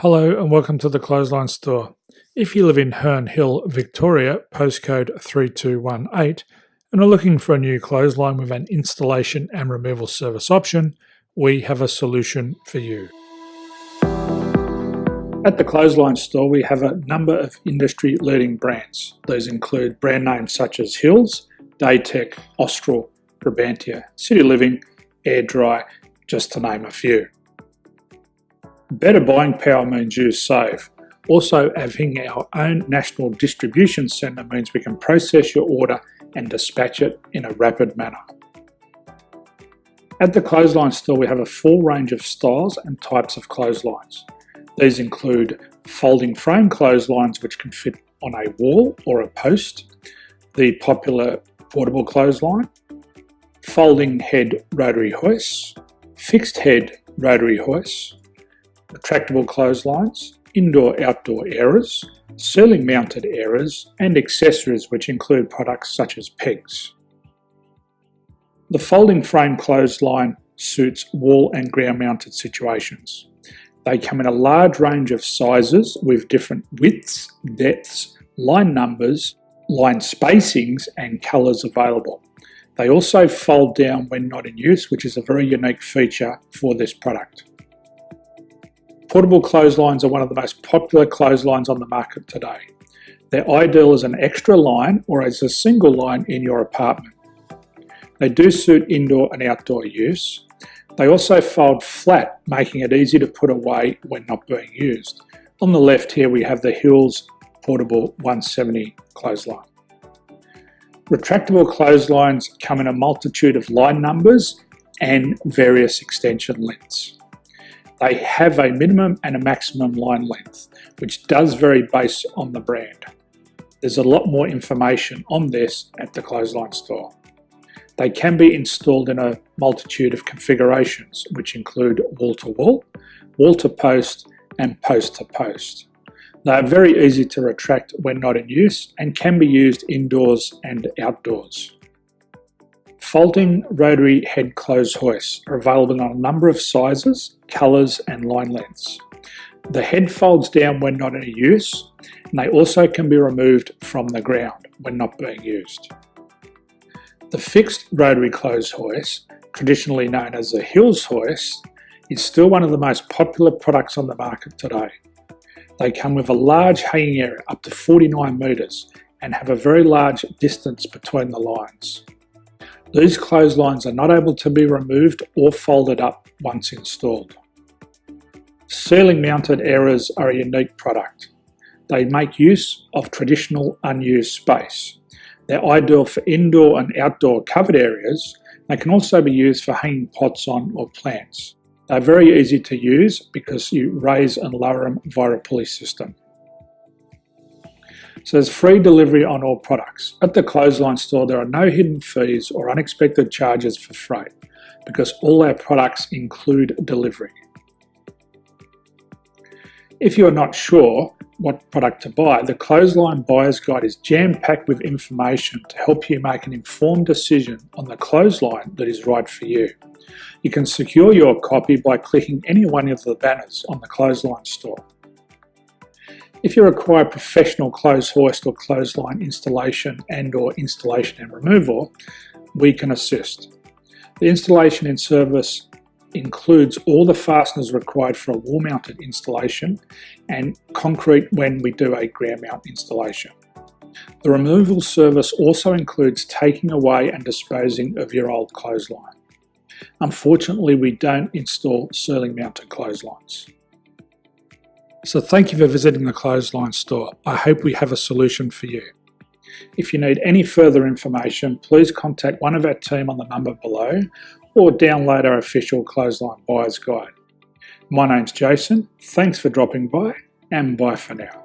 Hello and welcome to the Clothesline Store. If you live in Herne Hill, Victoria, postcode 3218, and are looking for a new clothesline with an installation and removal service option, we have a solution for you. At the Clothesline Store, we have a number of industry-leading brands. These include brand names such as Hills, Daytech, Austral, Brabantia, City Living, Air Dry, just to name a few. Better buying power means you save. Also, having our own national distribution centre means we can process your order and dispatch it in a rapid manner. At the Clothesline Store, we have a full range of styles and types of clotheslines. These include folding frame clotheslines which can fit on a wall or a post, the popular portable clothesline, folding head rotary hoists, fixed head rotary hoists, retractable clotheslines, indoor-outdoor airers, ceiling mounted airers, and accessories which include products such as pegs. The folding frame clothesline suits wall and ground mounted situations. They come in a large range of sizes with different widths, depths, line numbers, line spacings and colours available. They also fold down when not in use, which is a very unique feature for this product. Portable clotheslines are one of the most popular clotheslines on the market today. They're ideal as an extra line or as a single line in your apartment. They do suit indoor and outdoor use. They also fold flat, making it easy to put away when not being used. On the left here we have the Hills Portable 170 clothesline. Retractable clotheslines come in a multitude of line numbers and various extension lengths. They have a minimum and a maximum line length, which does vary based on the brand. There's a lot more information on this at the Clothesline Store. They can be installed in a multitude of configurations, which include wall-to-wall, wall-to-post, and post-to-post. They are very easy to retract when not in use and can be used indoors and outdoors. Folding rotary head clothes hoists are available in a number of sizes, colours and line lengths. The head folds down when not in use, and they also can be removed from the ground when not being used. The fixed rotary clothes hoist, traditionally known as the Hills hoist, is still one of the most popular products on the market today. They come with a large hanging area up to 49 metres and have a very large distance between the lines. These clotheslines are not able to be removed or folded up once installed. Ceiling mounted airers are a unique product. They make use of traditional unused space. They're ideal for indoor and outdoor covered areas. They can also be used for hanging pots on or plants. They're very easy to use because you raise and lower them via a pulley system. So there's free delivery on all products. At the Clothesline Store, there are no hidden fees or unexpected charges for freight because all our products include delivery. If you are not sure what product to buy, the Clothesline Buyer's Guide is jam-packed with information to help you make an informed decision on the clothesline that is right for you. You can secure your copy by clicking any one of the banners on the Clothesline Store. If you require professional clothes hoist or clothesline installation and/or installation and removal, we can assist. The installation and service includes all the fasteners required for a wall-mounted installation and concrete when we do a ground mount installation. The removal service also includes taking away and disposing of your old clothesline. Unfortunately, we don't install ceiling mounted clotheslines. So thank you for visiting the Clothesline Store. I hope we have a solution for you. If you need any further information, please contact one of our team on the number below or download our official Clothesline Buyer's Guide. My name's Jason, thanks for dropping by and bye for now.